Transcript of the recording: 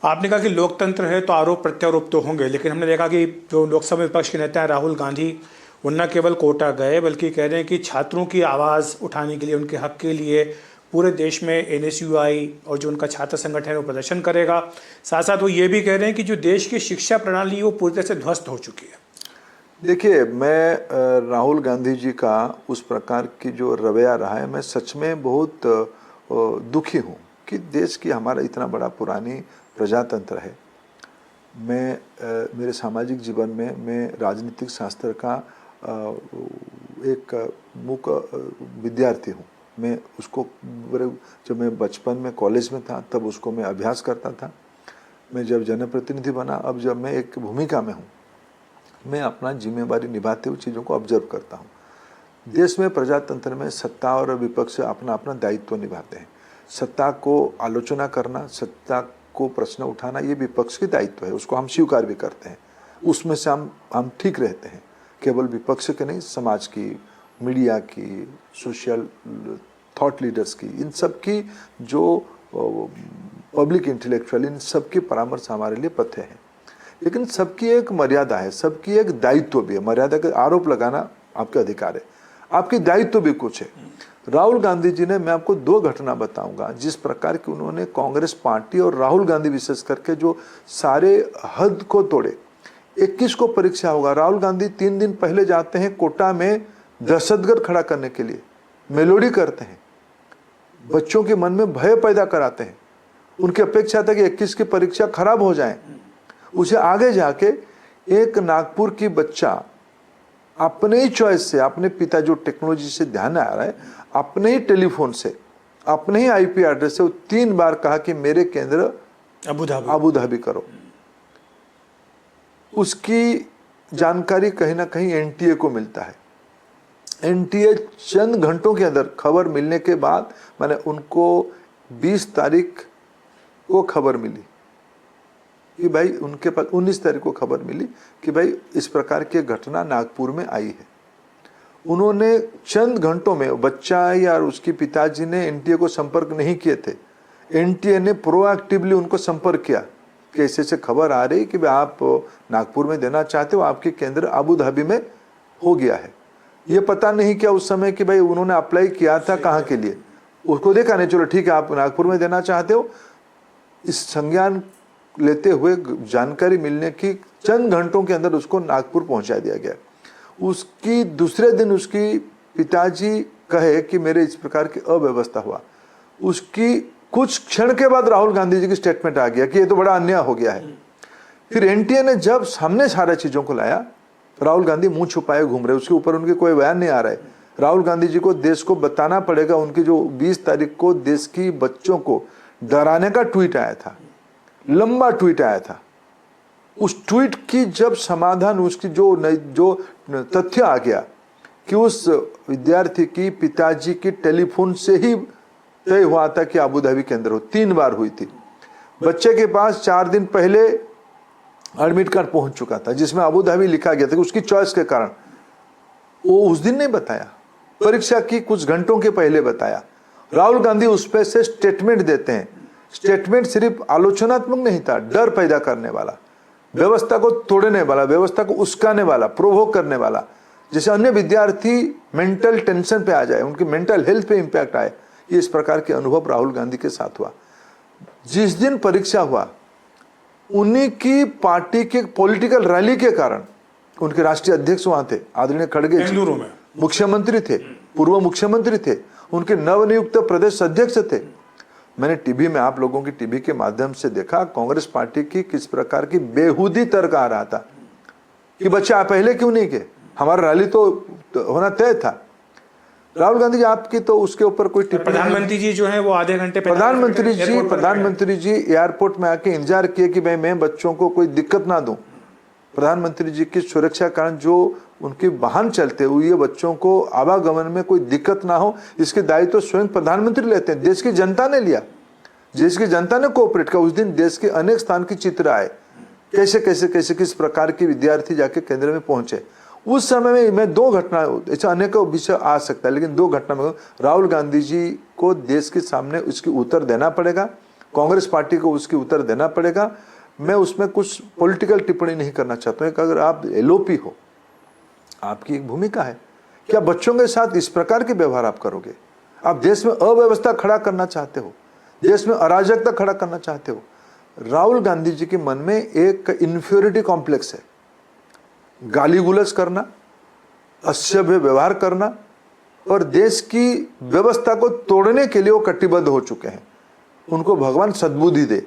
आपने कहा कि लोकतंत्र है तो आरोप प्रत्यारोप तो होंगे, लेकिन हमने देखा कि जो लोकसभा विपक्ष के नेता हैं राहुल गांधी, वो न केवल कोटा गए बल्कि कह रहे हैं कि छात्रों की आवाज़ उठाने के लिए, उनके हक के लिए पूरे देश में एनएसयूआई और जो उनका छात्र संगठन है वो प्रदर्शन करेगा। साथ साथ वो ये भी कह रहे हैं कि जो देश की शिक्षा प्रणाली वो पूरी तरह से ध्वस्त हो चुकी है। देखिए, मैं राहुल गांधी जी का उस प्रकार की जो रवैया रहा है, मैं सच में बहुत दुखी हूँ कि देश की हमारा इतना बड़ा पुरानी प्रजातंत्र है। मैं मेरे सामाजिक जीवन में मैं राजनीतिक शास्त्र का एक मुख्य विद्यार्थी हूँ। मैं उसको जब मैं बचपन में कॉलेज में था तब उसको मैं अभ्यास करता था। मैं जब जनप्रतिनिधि बना, अब जब मैं एक भूमिका में हूँ, मैं अपना जिम्मेवारी निभाते हुए चीज़ों को ऑब्जर्व करता हूँ। देश में प्रजातंत्र में सत्ता और विपक्ष अपना अपना दायित्व निभाते हैं। सत्ता को आलोचना करना, सत्ता को प्रश्न उठाना, ये विपक्ष की दायित्व है, उसको हम स्वीकार भी करते हैं। उसमें से हम ठीक रहते हैं। केवल विपक्ष के नहीं, समाज की, मीडिया की, सोशल थॉट लीडर्स की, इन सब की जो पब्लिक इंटेलेक्चुअल, इन सब की परामर्श हमारे लिए पथे हैं। लेकिन सबकी एक मर्यादा है, सबकी एक दायित्व भी है। मर्यादा का आरोप लगाना आपका अधिकार है, आपकी दायित्व भी कुछ है। राहुल गांधी जी ने, मैं आपको दो घटना बताऊंगा जिस प्रकार की उन्होंने कांग्रेस पार्टी और राहुल गांधी विशेष करके जो सारे हद को तोड़े। 21 को परीक्षा होगा, राहुल गांधी 3 दिन पहले जाते हैं कोटा में दहशतगर्द खड़ा करने के लिए, मेलोडी करते हैं, बच्चों के मन में भय पैदा कराते हैं। उनकी अपेक्षा था कि 21 की परीक्षा खराब हो जाए। उसे आगे जाके एक नागपुर की बच्चा अपने ही चॉइस से, अपने पिता जो टेक्नोलॉजी से ध्यान आ रहा है, अपने ही टेलीफोन से, अपने ही आईपी एड्रेस से वो 3 बार कहा कि मेरे केंद्र अबू धाबी करो। उसकी जानकारी कहीं ना कहीं एनटीए को मिलता है। एनटीए चंद घंटों के अंदर खबर मिलने के बाद, मैंने उनको 20 तारीख को खबर मिली कि भाई, उनके पास 19 तारीख को खबर मिली कि भाई इस प्रकार की घटना नागपुर में आई है। उन्होंने चंद घंटों में, बच्चा या उसके पिताजी ने एनटीए को संपर्क नहीं किए थे, एनटीए ने प्रोएक्टिवली उनको संपर्क किया कि ऐसे ऐसे खबर आ रही कि भाई आप नागपुर में देना चाहते हो, आपके केंद्र अबू धाबी में हो गया है। ये पता नहीं क्या उस समय कि भाई उन्होंने अप्लाई किया था कहाँ के लिए, उसको देखा नहीं, चलो ठीक है आप नागपुर में देना चाहते हो। इस संज्ञान लेते हुए जानकारी मिलने की चंद घंटों के अंदर उसको नागपुर पहुंचा दिया गया। उसकी दूसरे दिन उसकी पिताजी कहे कि मेरे इस प्रकार की अव्यवस्था हुआ। उसकी कुछ क्षण के बाद राहुल गांधी जी की स्टेटमेंट आ गया कि ये तो बड़ा अन्याय हो गया है। फिर एनटीए ने जब सामने सारे चीजों को लाया, राहुल गांधी मुंह छुपाए घूम रहे, उसके ऊपर उनके कोई बयान नहीं आ रहा है। राहुल गांधी जी को देश को बताना पड़ेगा, उनकी जो 20 तारीख को देश की बच्चों को डराने का ट्वीट आया था, लंबा ट्वीट आया था। उस ट्वीट की जब समाधान, उसकी जो तथ्य आ गया कि उस विद्यार्थी की पिताजी की टेलीफोन से ही तय हुआ था कि अबू धाबी के अंदर हो, 3 बार हुई थी। बच्चे के पास 4 दिन पहले एडमिट कार्ड पहुंच चुका था जिसमें अबू धाबी लिखा गया था, उसकी चॉइस के कारण। वो उस दिन नहीं बताया, परीक्षा की कुछ घंटों के पहले बताया। राहुल गांधी उस पर से स्टेटमेंट देते हैं। स्टेटमेंट सिर्फ आलोचनात्मक नहीं था, डर पैदा करने वाला, व्यवस्था को तोड़ने वाला, व्यवस्था को उस्काने वाला, प्रोवोक करने वाला, जैसे अन्य विद्यार्थी मेंटल टेंशन पे आ जाए, उनकी मेंटल हेल्थ पे इंपैक्ट आए। ये इस प्रकार के अनुभव राहुल गांधी के साथ हुआ। जिस दिन परीक्षा हुआ, उन्हीं की पार्टी के पॉलिटिकल रैली के कारण, उनके राष्ट्रीय अध्यक्ष वहां थे, आदरणीय खड़गे जी, मुख्यमंत्री थे, पूर्व मुख्यमंत्री थे, उनके नवनियुक्त प्रदेश अध्यक्ष थे। मैंने टीवी में, आप लोगों की टीवी के माध्यम से देखा कांग्रेस पार्टी की किस प्रकार की बेहूदी तर्क आ रहा था कि बच्चे आप पहले क्यों नहीं गए, हमारा रैली तो होना तय था। राहुल गांधी जी आपकी तो उसके ऊपर कोई टिप्पणी, प्रधानमंत्री जी जो है वो आधे घंटे प्रधानमंत्री जी एयरपोर्ट में आके इंतजार किए कि भाई मैं बच्चों को कोई दिक्कत ना दूं। प्रधानमंत्री जी की सुरक्षा कारण जो उनके वाहन चलते हुए बच्चों को आवागमन में कोई दिक्कत ना हो, इसके दायित्व तो स्वयं प्रधानमंत्री लेते हैं। देश की जनता ने लिया, देश की जनता ने कोऑपरेट किया। उस दिन देश के अनेक स्थान की चित्र आए, कैसे कैसे कैसे किस प्रकार के विद्यार्थी जाके केंद्र में पहुंचे। उस समय में मैं 2 घटना, ऐसा अनेक विषय आ सकता है, लेकिन 2 घटना में राहुल गांधी जी को देश के सामने उसकी उत्तर देना पड़ेगा कांग्रेस पार्टी को उसकी उत्तर देना पड़ेगा। मैं उसमें कुछ पॉलिटिकल टिप्पणी नहीं करना चाहता हूँ कि अगर आप एलओपी हो, आपकी एक भूमिका है, क्या बच्चों के साथ इस प्रकार के व्यवहार आप करोगे? आप देश में अव्यवस्था खड़ा करना चाहते हो, देश में अराजकता खड़ा करना चाहते हो। राहुल गांधी जी के मन में एक इन्फीरियरिटी कॉम्प्लेक्स है, गाली गुलज करना, असभ्य व्यवहार करना और देश की व्यवस्था को तोड़ने के लिए वो कटिबद्ध हो चुके हैं। उनको भगवान सद्बुद्धि दे।